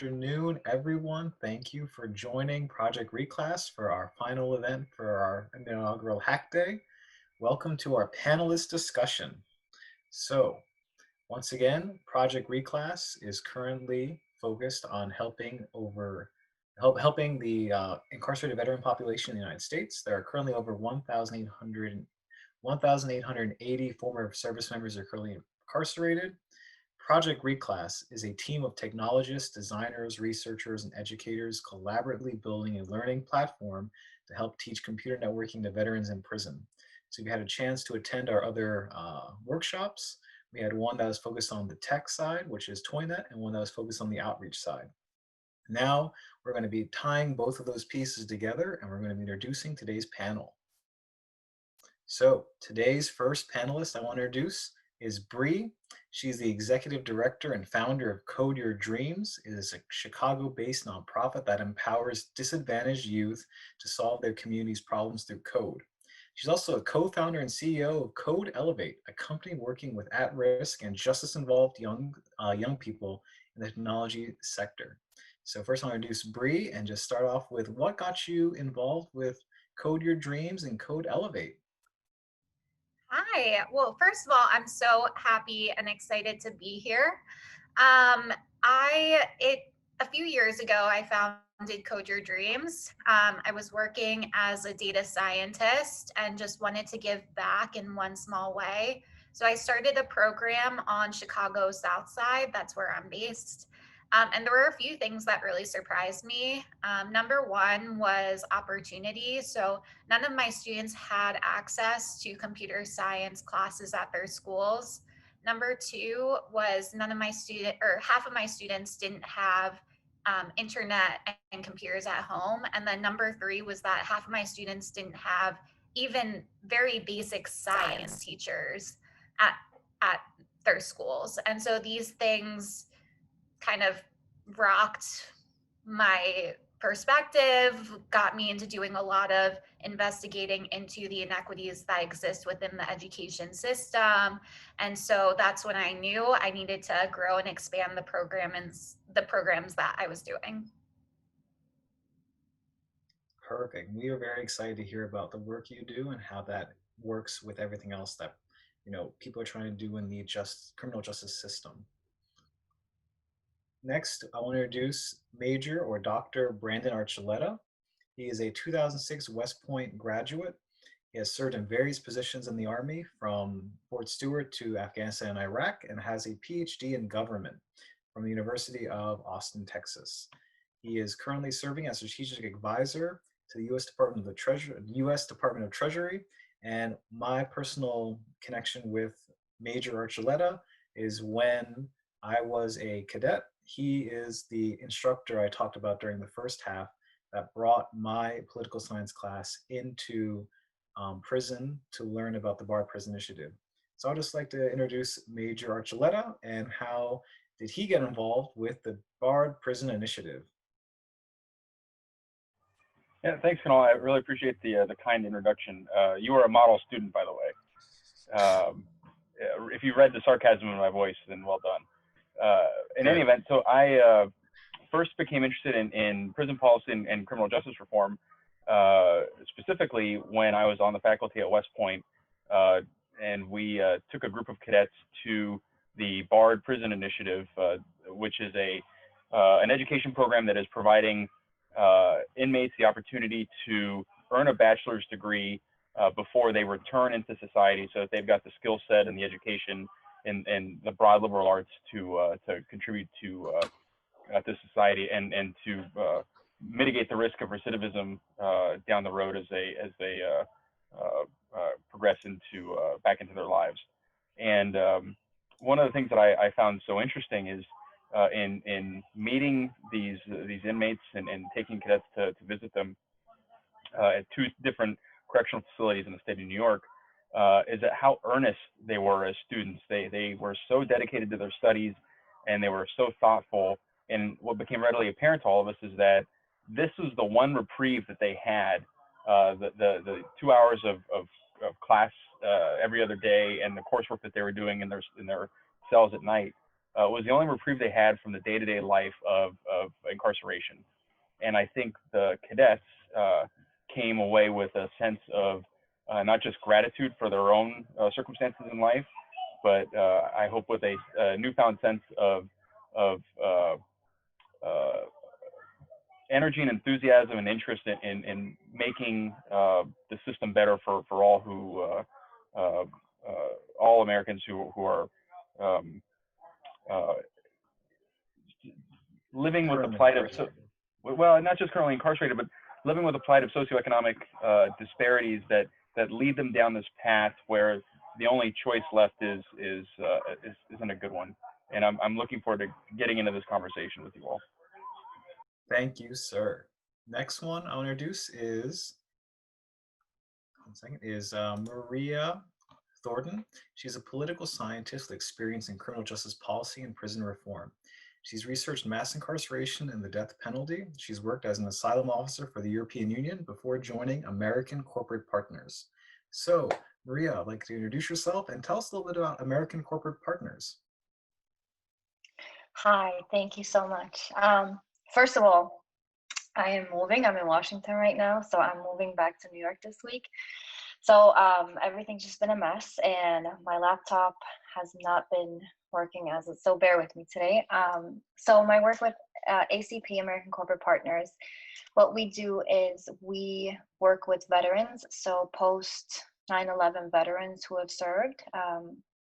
afternoon, everyone. Thank you for joining Project Reclass for our final event for our inaugural Hack Day. Welcome to our panelist discussion. So, once again, Project Reclass is currently focused on helping the incarcerated veteran population in the United States. There are currently over 1,880 former service members are currently incarcerated. Project Reclass is a team of technologists, designers, researchers, and educators collaboratively building a learning platform to help teach computer networking to veterans in prison. So we had a chance to attend our other workshops. We had one that was focused on the tech side, which is ToyNet, and one that was focused on the outreach side. Now we're going to be tying both of those pieces together, and we're going to be introducing today's panel. So today's first panelist I want to introduce is Bree. She's the executive director and founder of Code Your Dreams. It is a Chicago-based nonprofit that empowers disadvantaged youth to solve their community's problems through code. She's also a co-founder and CEO of Code Elevate, a company working with at-risk and justice-involved young people in the technology sector. So first I'll introduce Bree and just start off with what got you involved with Code Your Dreams and Code Elevate? Hi. Well, first of all, I'm so happy and excited to be here. A few years ago, I founded Code Your Dreams. I was working as a data scientist and just wanted to give back in one small way. So I started a program on Chicago's South Side. That's where I'm based. And there were a few things that really surprised me. Number one was opportunity. So none of my students had access to computer science classes at their schools. Number two was half of my students didn't have internet and computers at home. And then number three was that half of my students didn't have even very basic science teachers at their schools. And so these things kind of rocked my perspective, got me into doing a lot of investigating into the inequities that exist within the education system. And so that's when I knew I needed to grow and expand the programs that I was doing. Perfect. We are very excited to hear about the work you do and how that works with everything else that people are trying to do in the criminal justice system. Next, I want to introduce Major or Dr. Brandon Archuleta. He is a 2006 West Point graduate. He has served in various positions in the Army from Fort Stewart to Afghanistan and Iraq and has a PhD in government from the University of Austin, Texas. He is currently serving as strategic advisor to the U.S. Department of Treasury. And my personal connection with Major Archuleta is when I was a cadet. He is the instructor I talked about during the first half that brought my political science class into prison to learn about the Bar Prison Initiative. So I'd just like to introduce Major Archuleta and how did he get involved with the Bard Prison Initiative. Yeah, thanks, Kunal. I really appreciate the kind introduction. You are a model student, by the way. If you read the sarcasm in my voice, then well done. In any event, so I first became interested in prison policy and criminal justice reform, specifically when I was on the faculty at West Point, and we took a group of cadets to the Bard Prison Initiative, which is an education program that is providing inmates the opportunity to earn a bachelor's degree before they return into society, so that they've got the skill set and the education and the broad liberal arts to contribute to society and to mitigate the risk of recidivism down the road as they progress back into their lives. And one of the things that I found so interesting is in meeting these inmates and taking cadets to visit them at two different correctional facilities in the state of New York, is that how earnest they were as students. They were so dedicated to their studies, and they were so thoughtful. And what became readily apparent to all of us is that this was the one reprieve that they had, the 2 hours of class every other day, and the coursework that they were doing in their cells at night. was the only reprieve they had from the day-to-day life of incarceration. And I think the cadets came away with a sense of not just gratitude for their own circumstances in life, but I hope with a newfound sense of energy and enthusiasm and interest in making the system better for all who all Americans who are living with the plight of well, not just currently incarcerated, but living with the plight of socioeconomic disparities that lead them down this path where the only choice left isn't a good one. And I'm looking forward to getting into this conversation with you all. Thank you, sir. Next one I'll introduce is, Maria Thornton. She's a political scientist with experience in criminal justice policy and prison reform. She's researched mass incarceration and the death penalty. She's worked as an asylum officer for the European Union before joining American Corporate Partners. So, Maria, I'd like to introduce yourself and tell us a little bit about American Corporate Partners. Hi, thank you so much. First of all, I am moving. I'm in Washington right now, so I'm moving back to New York this week. So everything's just been a mess, and my laptop has not been working as it, so bear with me today. So my work with ACP, American Corporate Partners, what we do is we work with veterans, so post 9/11 veterans who have served,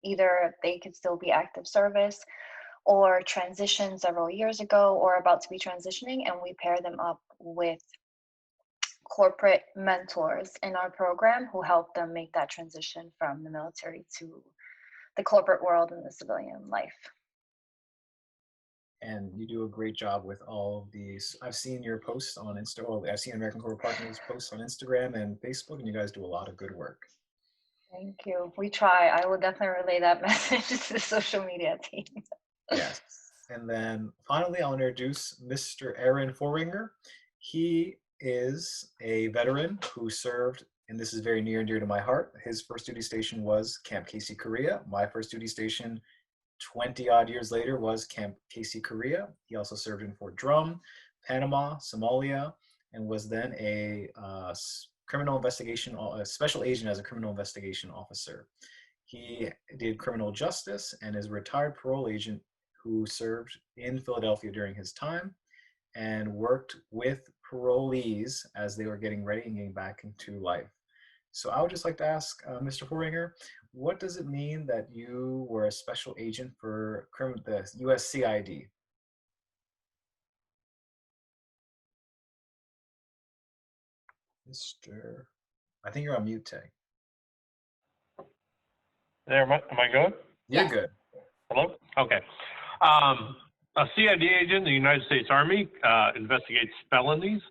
either they could still be active service or transitioned several years ago or about to be transitioning, and we pair them up with corporate mentors in our program who help them make that transition from the military to the corporate world and the civilian life. And you do a great job with all of these. I've seen your posts on I've seen American Corporate Partners posts on Instagram and Facebook, and you guys do a lot of good work. Thank you. We try. I will definitely relay that message to the social media team. Yes. And then finally, I'll introduce Mr. Aaron Forringer. He is a veteran who served, and this is very near and dear to my heart. His first duty station was Camp Casey, Korea. My first duty station 20 odd years later was Camp Casey, Korea. He also served in Fort Drum, Panama, Somalia, and was then a criminal investigation, a special agent as a criminal investigation officer. He did criminal justice and is a retired parole agent who served in Philadelphia during his time and worked with parolees as they were getting ready and getting back into life. So I would just like to ask Mr. Forringer, what does it mean that you were a special agent for the USCID? Mr. I think you're on mute, Tay. There, am I good? You're good. Hello? Okay. A CID agent in the United States Army investigates felonies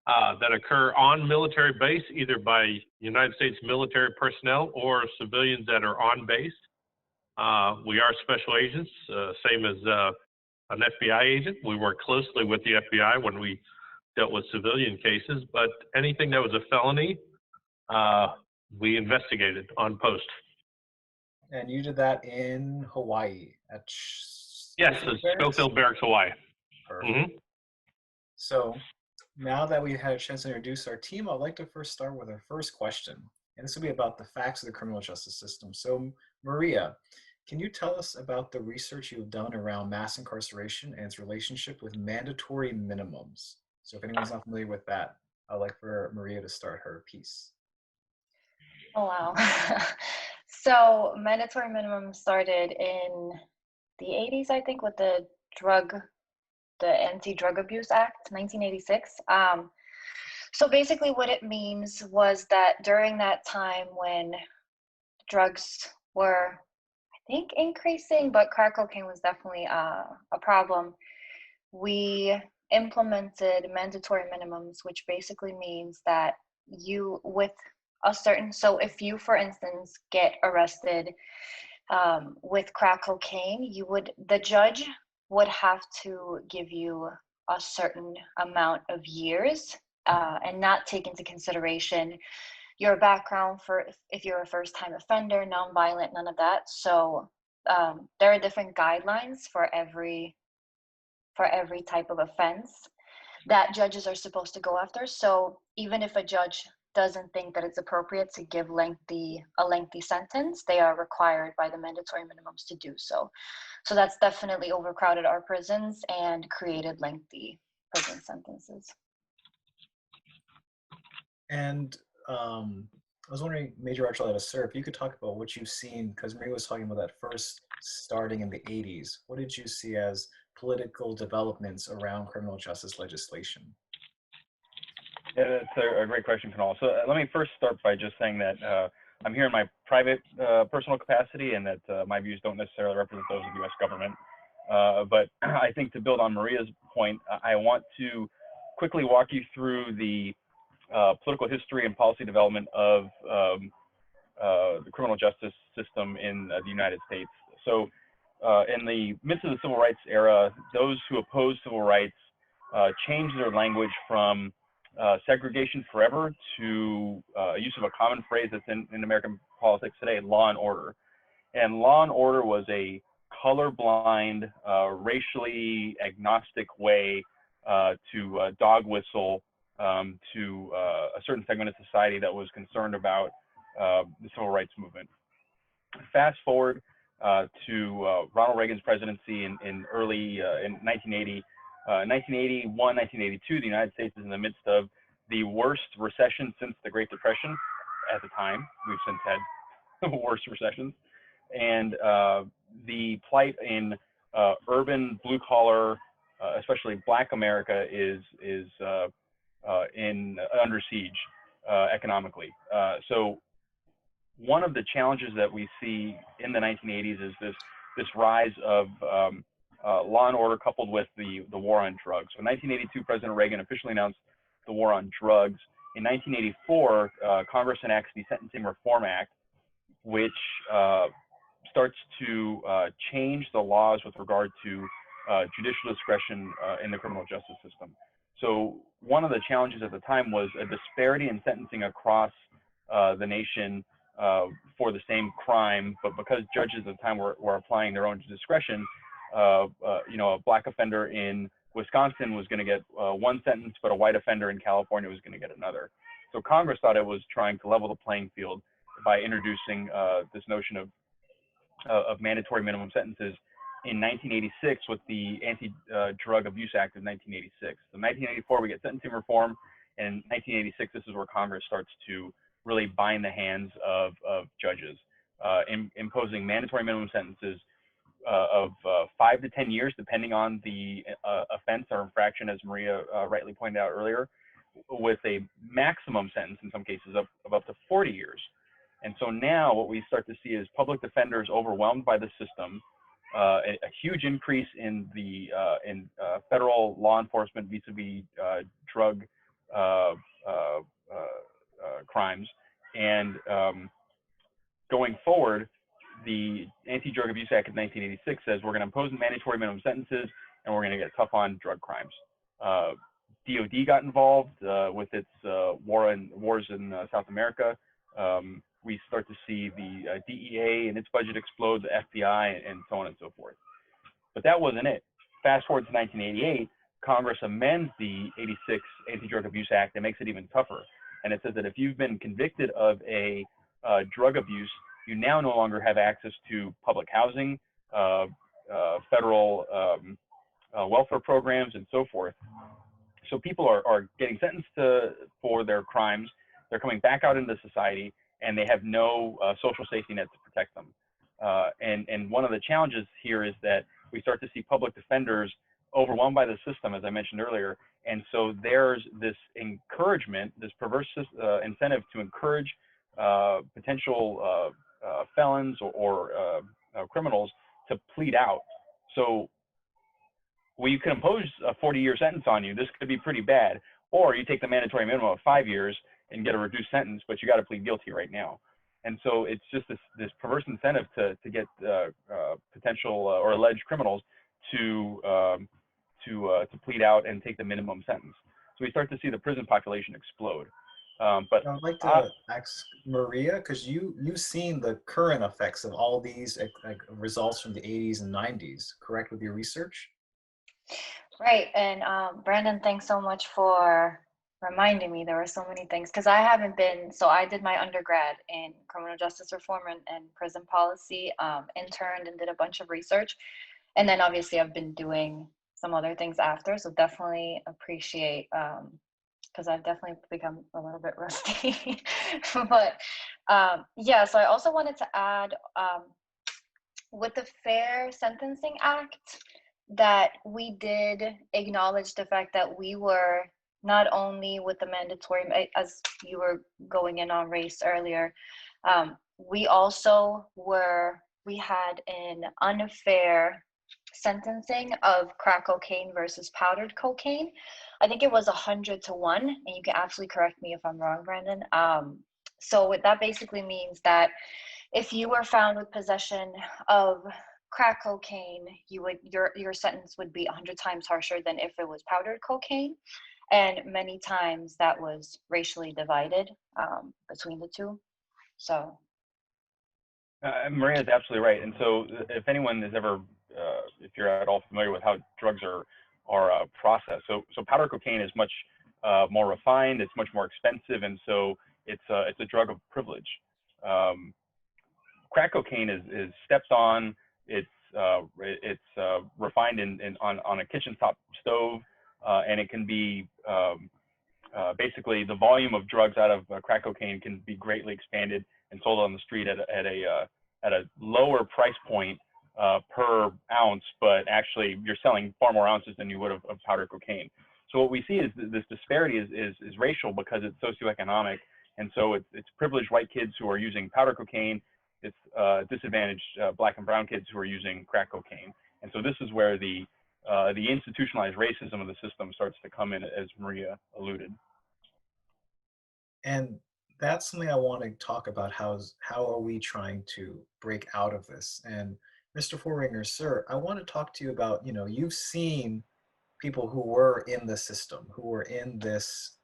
that occur on military base, either by United States military personnel or civilians that are on base. We are special agents, same as an FBI agent. We work closely with the FBI when we dealt with civilian cases, but anything that was a felony, we investigated on post. And you did that in Hawaii at Yes, Schofield Barracks, Hawaii. Perfect. Mm-hmm. So now that we've had a chance to introduce our team, I'd like to first start with our first question. And this will be about the facts of the criminal justice system. So Maria, can you tell us about the research you've done around mass incarceration and its relationship with mandatory minimums? So if anyone's not familiar with that, I'd like for Maria to start her piece. Oh, wow. So mandatory minimum started in the 80s, I think, with the Anti-Drug Abuse Act, 1986. So basically what it means was that during that time when drugs were, I think, increasing, but crack cocaine was definitely a problem, we implemented mandatory minimums, which basically means that you, with a certain, so if you, for instance, get arrested with crack cocaine, the judge would have to give you a certain amount of years and not take into consideration your background for if you're a first-time offender, nonviolent, none of that. So there are different guidelines for every type of offense that judges are supposed to go after. So even if a judge doesn't think that it's appropriate to give a lengthy sentence, they are required by the mandatory minimums to do so. So that's definitely overcrowded our prisons and created lengthy prison sentences. And I was wondering, Major Archuleta, sir, if you could talk about what you've seen, because Maria was talking about that first starting in the 80s. What did you see as political developments around criminal justice legislation? Yeah, that's a great question, Kunal. So let me first start by just saying that I'm here in my private personal capacity, and that my views don't necessarily represent those of the U.S. government. But I think to build on Maria's point, I want to quickly walk you through the political history and policy development of the criminal justice system in the United States. So in the midst of the civil rights era, those who opposed civil rights changed their language from segregation forever to use of a common phrase that's in American politics today, law and order. And law and order was a colorblind, racially agnostic way to dog whistle to a certain segment of society that was concerned about the civil rights movement. Fast forward to Ronald Reagan's presidency in early in 1980. 1981, 1982, the United States is in the midst of the worst recession since the Great Depression at the time. We've since had worse recessions. And the plight in urban blue-collar, especially Black America, is under siege economically. So one of the challenges that we see in the 1980s is this rise of law and order coupled with the war on drugs. So in 1982, President Reagan officially announced the war on drugs. In 1984, Congress enacts the Sentencing Reform Act, which starts to change the laws with regard to judicial discretion in the criminal justice system. So one of the challenges at the time was a disparity in sentencing across the nation for the same crime, but because judges at the time were applying their own discretion, you know, a Black offender in Wisconsin was going to get one sentence, but a white offender in California was going to get another. So Congress thought it was trying to level the playing field by introducing this notion of mandatory minimum sentences in 1986 with the Anti-Drug Abuse Act of 1986. So 1984, we get sentencing reform, and in 1986, this is where Congress starts to really bind the hands of judges, imposing mandatory minimum sentences of 5 to 10 years, depending on the offense or infraction, as Maria rightly pointed out earlier, with a maximum sentence in some cases of up to 40 years. And so now what we start to see is public defenders overwhelmed by the system, a huge increase in the federal law enforcement vis-a-vis drug crimes, and going forward, the Anti-Drug Abuse Act of 1986 says we're going to impose mandatory minimum sentences and we're going to get tough on drug crimes. DOD got involved with its wars in South America. We start to see the DEA and its budget explode, the FBI, and so on and so forth. But that wasn't it. Fast forward to 1988, Congress amends the 86 Anti-Drug Abuse Act and makes it even tougher. And it says that if you've been convicted of a drug abuse, you now no longer have access to public housing, federal welfare programs, and so forth. So people are getting sentenced for their crimes. They're coming back out into society, and they have no social safety net to protect them. And one of the challenges here is that we start to see public defenders overwhelmed by the system, as I mentioned earlier. And so there's this encouragement, this perverse incentive to encourage potential felons or criminals to plead out. So you can impose a 40-year sentence on you. This could be pretty bad. Or you take the mandatory minimum of 5 years and get a reduced sentence, but you got to plead guilty right now. And so it's just this perverse incentive to get potential or alleged criminals to plead out and take the minimum sentence. So we start to see the prison population explode. But I'd like to ask Maria, because you've seen the current effects of all these like, results from the 80s and 90s, correct, with your research? Right. And Brandon, thanks so much for reminding me. There were so many things because I haven't been, so I did my undergrad in criminal justice reform and prison policy, interned and did a bunch of research. And then obviously I've been doing some other things after. So definitely appreciate, because I've definitely become a little bit rusty. But yeah, so I also wanted to add, with the Fair Sentencing Act, that we did acknowledge the fact that we were not only with the mandatory, as you were going in on race earlier, we also we had an unfair sentencing of crack cocaine versus powdered cocaine. I think it was 100-1, and you can absolutely correct me if I'm wrong, Brandon. So what that basically means that if you were found with possession of crack cocaine, your sentence would be 100 times harsher than if it was powdered cocaine. And many times that was racially divided between the two. So. Maria is absolutely right. And so if anyone is ever, if you're at all familiar with how drugs are processed, so powder cocaine is much more refined, it's much more expensive, and so it's a drug of privilege. Crack cocaine is stepped on, it's refined on a kitchen top stove, and it can be basically the volume of drugs out of crack cocaine can be greatly expanded and sold on the street at a lower price point per ounce, but actually you're selling far more ounces than you would of powder cocaine. So what we see is this disparity is racial because it's socioeconomic, and so it's privileged white kids who are using powder cocaine. It's disadvantaged black and brown kids who are using crack cocaine. And so this is where the institutionalized racism of the system starts to come in, as Maria alluded. And that's something I want to talk about. How are we trying to break out of this? And Mr. Forringer, sir, I want to talk to you about, you've seen people who were in the system, who were in this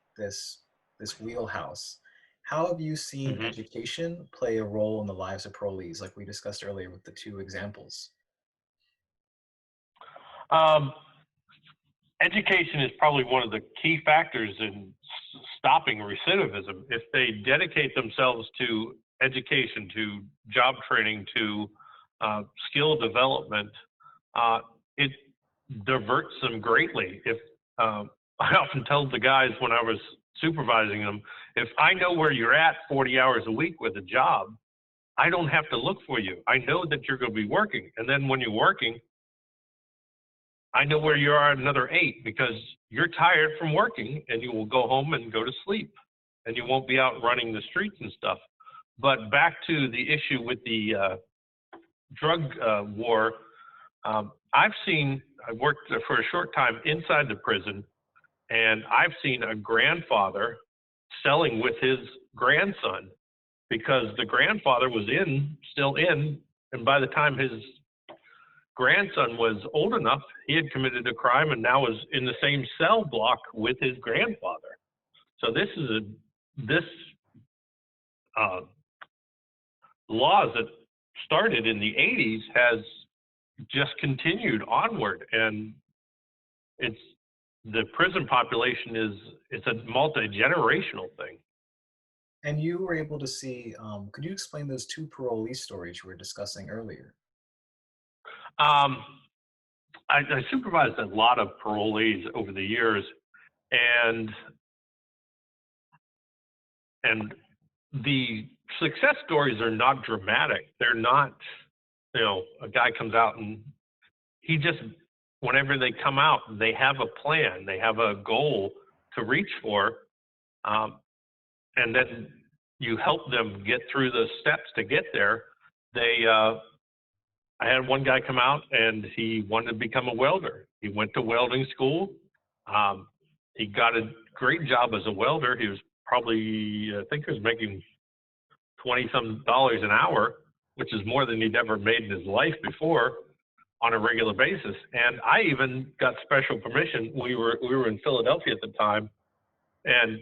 wheelhouse. How have you seen education play a role in the lives of parolees, like we discussed earlier with the two examples? Education is probably one of the key factors in stopping recidivism. If they dedicate themselves to education, to job training, to skill development, it diverts them greatly. If I often tell the guys when I was supervising them, if I know where you're at 40 hours a week with a job, I don't have to look for you. I know that you're going to be working. And then when you're working, I know where you are another 8 because you're tired from working and you will go home and go to sleep and you won't be out running the streets and stuff. But back to the issue with the drug war, I worked for a short time inside the prison, and I've seen a grandfather selling with his grandson because the grandfather was still in, and by the time his grandson was old enough, he had committed a crime and now was in the same cell block with his grandfather. So this laws that started in the 80s has just continued onward, and the prison population it's a multi-generational thing. And you were able to see, could you explain those 2 parolee stories you were discussing earlier? I supervised a lot of parolees over the years, and the success stories are not dramatic. They're not, a guy comes out and he just, whenever they come out, they have a plan, they have a goal to reach for, and then you help them get through the steps to get there. I had one guy come out and he wanted to become a welder. He went to welding school. He got a great job as a welder. He was probably, I think he was making $20-some an hour, which is more than he'd ever made in his life before on a regular basis. And I even got special permission. We were in Philadelphia at the time, and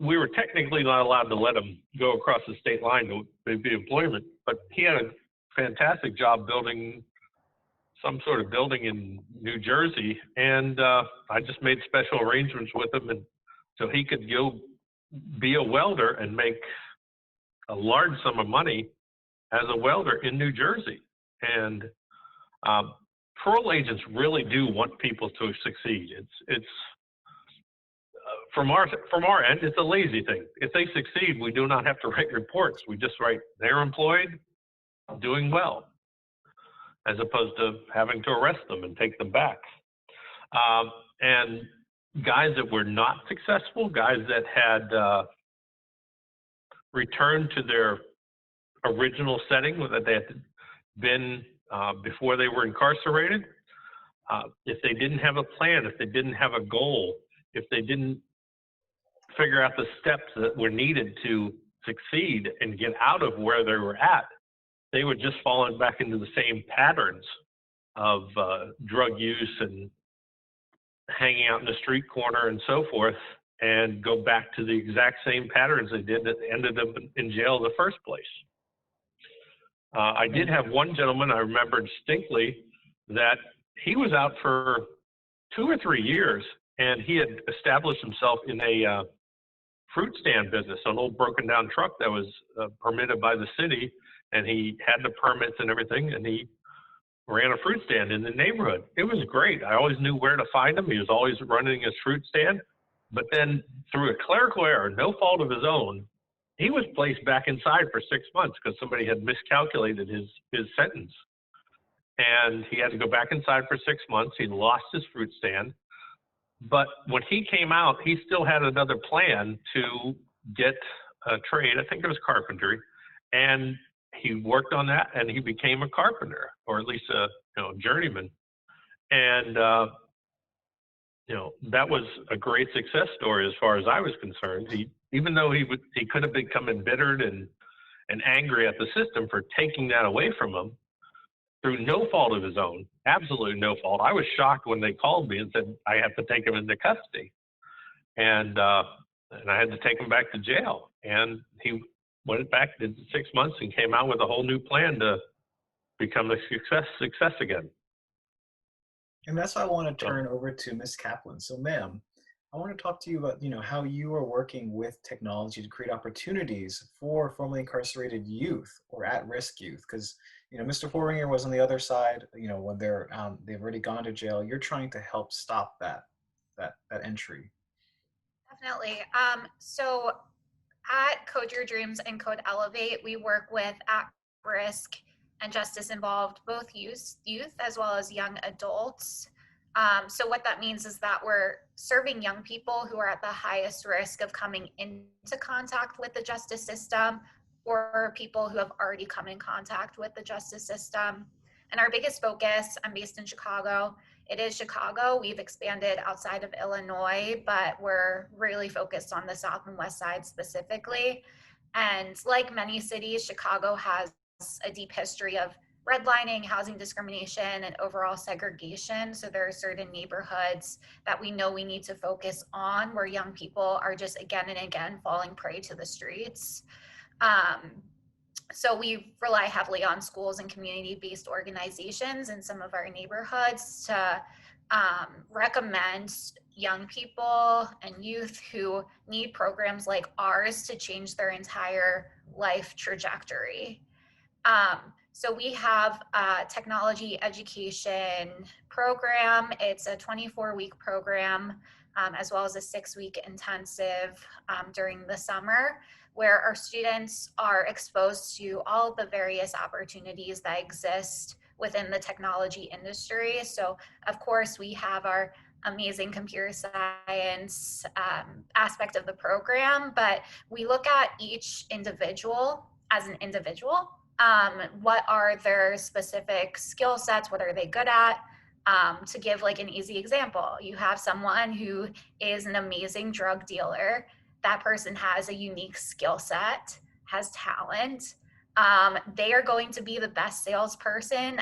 we were technically not allowed to let him go across the state line to be employment, but he had a fantastic job building some sort of building in New Jersey, and I just made special arrangements with him, and so he could go be a welder and make a large sum of money as a welder in New Jersey. And parole agents really do want people to succeed. It's from our end, it's a lazy thing. If they succeed, we do not have to write reports. We just write they're employed, doing well, as opposed to having to arrest them and take them back. And guys that were not successful, guys that had returned to their original setting that they had been before they were incarcerated, if they didn't have a plan, if they didn't have a goal, if they didn't figure out the steps that were needed to succeed and get out of where they were at, they were just falling back into the same patterns of drug use and hanging out in the street corner and so forth, and go back to the exact same patterns they did that ended up in jail in the first place. I did have one gentleman I remember distinctly that he was out for 2 or 3 years, and he had established himself in a fruit stand business, an old broken down truck that was permitted by the city, and he had the permits and everything, and he ran a fruit stand in the neighborhood. It was great. I always knew where to find him. He was always running his fruit stand, but then through a clerical error, no fault of his own, he was placed back inside for 6 months because somebody had miscalculated his sentence. And he had to go back inside for 6 months. He lost his fruit stand. But when he came out, he still had another plan to get a trade. I think it was carpentry. And he worked on that, and he became a carpenter, or at least a journeyman. And that was a great success story as far as I was concerned. Even though he could have become embittered and angry at the system for taking that away from him through no fault of his own, absolutely no fault. I was shocked when they called me and said I have to take him into custody, and I had to take him back to jail. And he went back, did 6 months, and came out with a whole new plan to become a success again. And that's why I want to turn over to Ms. Caplan. So, ma'am, I want to talk to you about, how you are working with technology to create opportunities for formerly incarcerated youth or at-risk youth. Because, Mr. Forringer was on the other side. When they've already gone to jail, you're trying to help stop that entry. Definitely. So at Code Your Dreams and Code Elevate, we work with at-risk and justice-involved both youth as well as young adults. So what that means is that we're serving young people who are at the highest risk of coming into contact with the justice system, or people who have already come in contact with the justice system. And our biggest focus, I'm based in Chicago. It is Chicago. We've expanded outside of Illinois, but we're really focused on the South and West Side specifically. And like many cities, Chicago has a deep history of redlining, housing discrimination, and overall segregation. So there are certain neighborhoods that we know we need to focus on where young people are just again and again falling prey to the streets. So we rely heavily on schools and community-based organizations in some of our neighborhoods to recommend young people and youth who need programs like ours to change their entire life trajectory. So we have a technology education program. It's a 24-week program, as well as a 6-week intensive during the summer, where our students are exposed to all of the various opportunities that exist within the technology industry. So of course we have our amazing computer science aspect of the program, but we look at each individual as an individual. What are their specific skill sets? What are they good at? To give like an easy example, you have someone who is an amazing drug dealer. That person has a unique skill set, has talent. They are going to be the best salesperson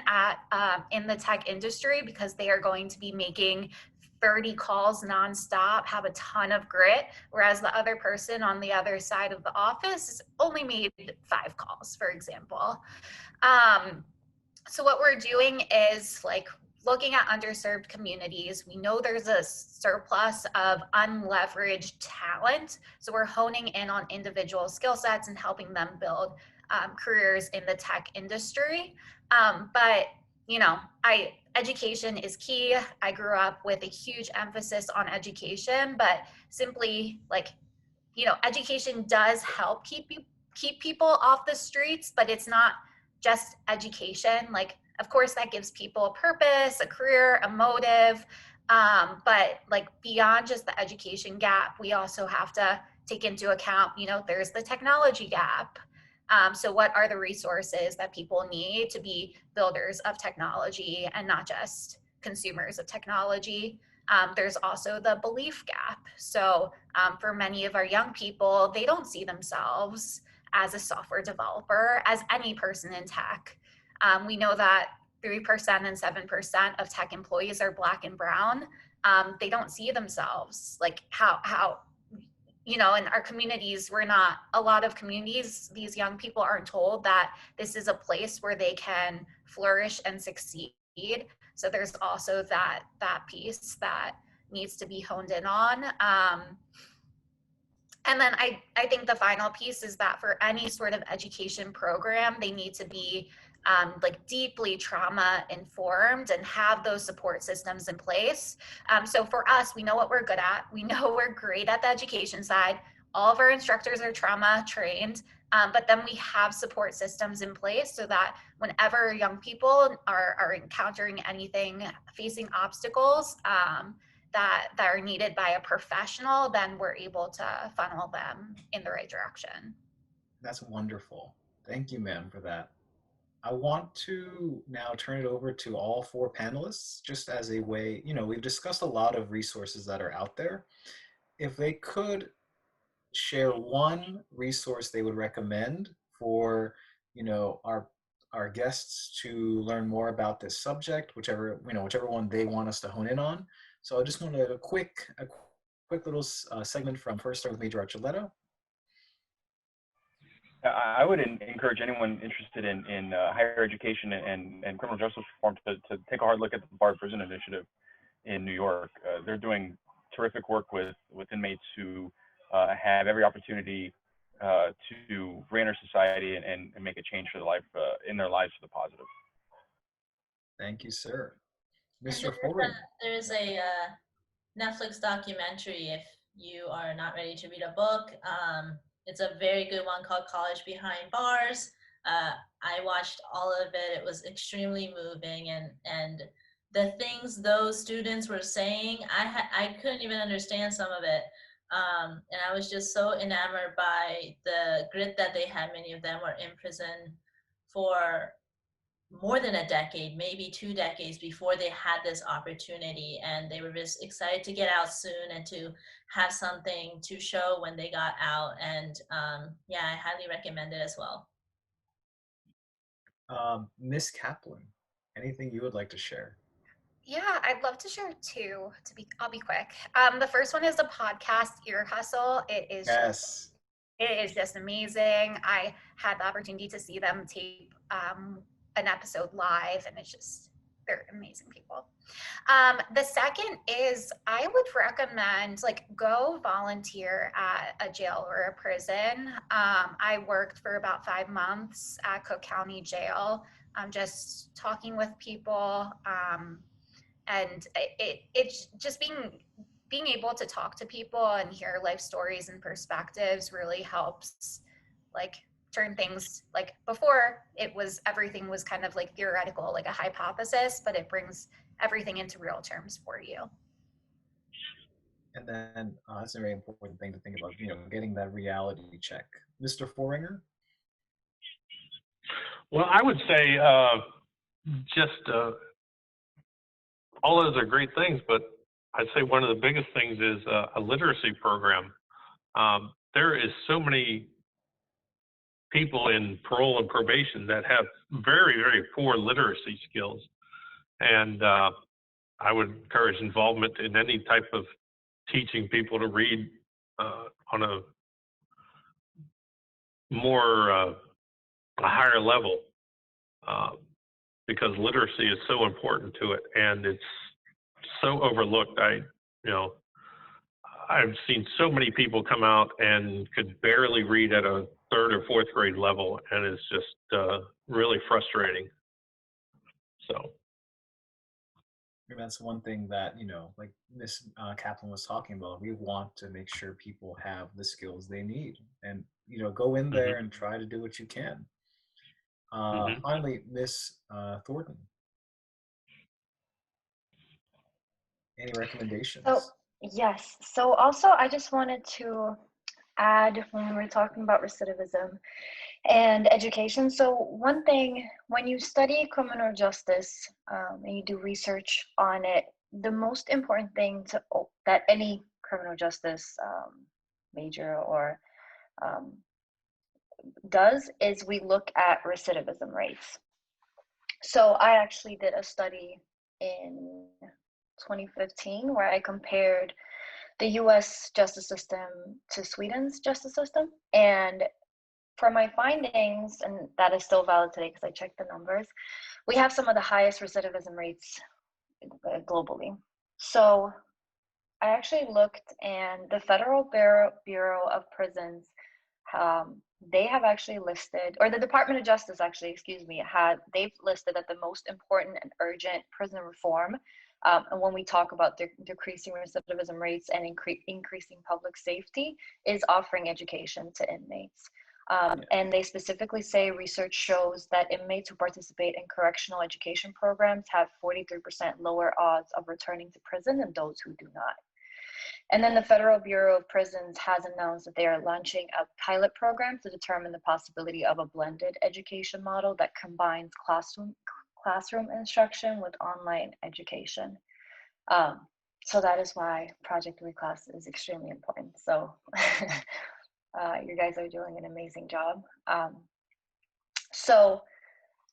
in the tech industry because they are going to be making 30 calls nonstop, have a ton of grit, whereas the other person on the other side of the office only made 5 calls, for example. So what we're doing is like looking at underserved communities. We know there's a surplus of unleveraged talent. So we're honing in on individual skill sets and helping them build careers in the tech industry. But education is key. I grew up with a huge emphasis on education, but simply education does help keep people off the streets, but it's not just education. Like, of course, that gives people a purpose, a career, a motive. But like beyond just the education gap, we also have to take into account, there's the technology gap. So what are the resources that people need to be builders of technology and not just consumers of technology? There's also the belief gap. So for many of our young people, they don't see themselves as a software developer, as any person in tech. We know that 3% and 7% of tech employees are Black and brown. They don't see themselves like how in our communities, a lot of communities, these young people aren't told that this is a place where they can flourish and succeed. So there's also that piece that needs to be honed in on. And then I think the final piece is that for any sort of education program, they need to be deeply trauma informed and have those support systems in place. So for us, we know what we're good at. We know we're great at the education side. All of our instructors are trauma trained, but then we have support systems in place so that whenever young people are encountering anything, facing obstacles, that are needed by a professional, then we're able to funnel them in the right direction. That's wonderful. Thank you, ma'am, for that. I want to now turn it over to all 4 panelists, just as a way, we've discussed a lot of resources that are out there. If they could share one resource they would recommend for, our guests to learn more about this subject, whichever one they want us to hone in on. So I just wanted a quick little segment from first start with Major Archuleta. I would encourage anyone interested in higher education and criminal justice reform to take a hard look at the Bar Prison Initiative in New York. They're doing terrific work with inmates who have every opportunity to re-enter society and make a change for in their lives for the positive. Thank you, sir. Mr. Forringer. There's a Netflix documentary if you are not ready to read a book. It's a very good one called College Behind Bars. I watched all of it. It was extremely moving, and the things those students were saying, I couldn't even understand some of it. And I was just so enamored by the grit that they had. Many of them were in prison for more than a decade, maybe 2 decades before they had this opportunity, and they were just excited to get out soon and to have something to show when they got out. And yeah, I highly recommend it as well. Miss Caplan, anything you would like to share? Yeah, I'd love to share 2. I'll be quick. The first one is the podcast Ear Hustle. It is just amazing. I had the opportunity to see them tape an episode live, and they're amazing people. The second is I would recommend go volunteer at a jail or a prison. I worked for about 5 months at Cook County Jail, just talking with people, and it's just being able to talk to people and hear life stories and perspectives really helps turn things, before everything was kind of theoretical, like a hypothesis, but it brings everything into real terms for you. And then that's a very important thing to think about, getting that reality check. Mr. Forringer? Well, I would say all those are great things, but I'd say one of the biggest things is a literacy program. There is so many people in parole and probation that have very, very poor literacy skills. And I would encourage involvement in any type of teaching people to read on a more a higher level, because literacy is so important to it, and it's so overlooked. I've seen so many people come out and could barely read at a 3rd or 4th grade level, and it's just really frustrating. So. And that's one thing that, like Miss Caplan was talking about. We want to make sure people have the skills they need, and go in there and try to do what you can. Finally, Miss Thornton, any recommendations? So yes. So also, I just wanted to add when we were talking about recidivism and education. So one thing, when you study criminal justice and you do research on it, the most important thing that any criminal justice major or does is we look at recidivism rates. So I actually did a study in 2015 where I compared the US justice system to Sweden's justice system. And for my findings, and that is still valid today because I checked the numbers, we have some of the highest recidivism rates globally. So I actually looked, and the Federal Bureau of Prisons, they have actually listed, or the Department of Justice actually, they've listed that the most important and urgent prison reform, and when we talk about decreasing recidivism rates and increasing public safety, is offering education to inmates. And they specifically say research shows that inmates who participate in correctional education programs have 43% lower odds of returning to prison than those who do not. And then the Federal Bureau of Prisons has announced that they are launching a pilot program to determine the possibility of a blended education model that combines classroom instruction with online education. So that is why Project Reclass is extremely important. So you guys are doing an amazing job. So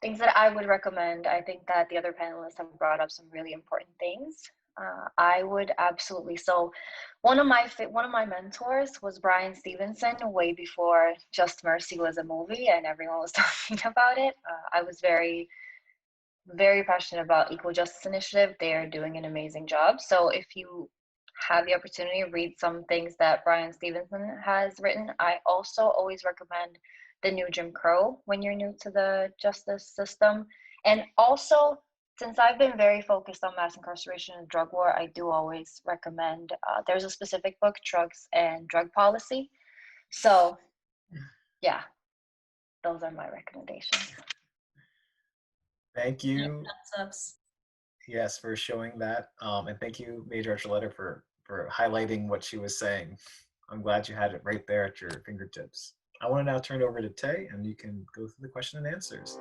things that I would recommend, I think that the other panelists have brought up some really important things. I would absolutely. So one of my mentors was Bryan Stevenson, way before Just Mercy was a movie and everyone was talking about it. I was very, very passionate about Equal Justice Initiative. They are doing an amazing job. So if you have the opportunity to read some things that Bryan Stevenson has written, I also always recommend The New Jim Crow when you're new to the justice system. And also, since I've been very focused on mass incarceration and drug war, I do always recommend, there's a specific book, Drugs and Drug Policy. So yeah, those are my recommendations. Thank you. Yeah, Yes, for showing that. And thank you, Major Archuleta, for highlighting what she was saying. I'm glad you had it right there at your fingertips. I want to now turn it over to Tay, and you can go through the question and answers.